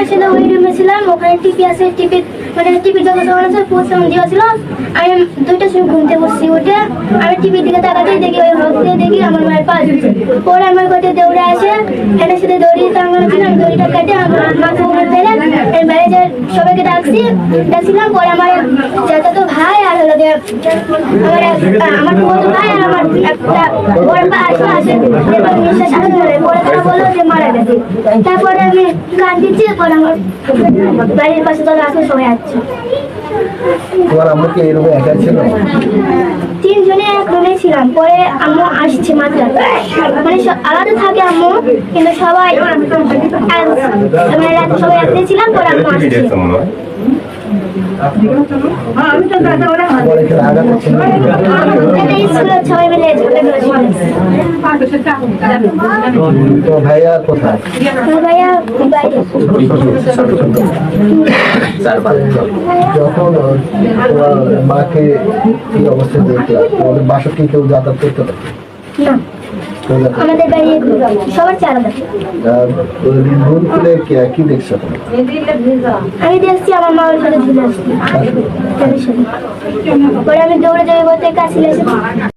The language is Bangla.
আসলে ওই রুমে ছিলাম, ওখানে টিভি আছে, টিভির যখন আছে পোস্টার দেওয়া ছিল। আমি 2টার সময় ঘুমতে বসছি, উঠে আমি টিভির দিকে তাকাতেই দেখি ওই হাত দিয়ে দেখি আমার মায়ের পা ঝুলছে। পরে আমার কাছে দৌড়ে আসে, এটার সাথে দড়ি টাঙানো ছিল, আমি দড়িটা কেটে আমার মাকে উপরে ফেলে এর বাইরে যে সবাইকে ডাকছিলাম। পরে আমার চাচাতো ভাই আর হলো যে আমার পুরো ভাই আর আমার একটা বড় পা আসে নিঃশ্বাস আসে ধরে। পরে তারা বললো যে মারা গেছে। তারপরে আমি কান দিচ্ছি, পরে আমার বাড়ির পাশে তারা আসে, সবাই আসছে। তোমার আম্মু কি এরকম একা ছিল? 3 জনে এক রুমে ছিলাম। পরে আম্মু আসছে মাত্র, মানে আলাদা থাকে আম্মু, কিন্তু সবাই মানে রাতে সবাই একসাথে ছিলাম। পরে আম্মু আসছে। তোমার এখানে আঘাত ছিল? এটা স্কুলে সবাই মিলে তোমার ভাইয়া কোথায়? ভাইয়া বাইরে। যখন তোমার মাকে এই অবস্থায় দেখলাম, তোমাদের বাসা কি কেউ যাতায়াত করতে পারে? না, আমাদের বাড়ি সবার আলাদা। ঘুম খুলে কি দেখছো? আমি দেখছি আমার মা ওর সাথে ঝুলে আসছি। পরে আমি দৌড়ে যাই বলতে কাছে এসে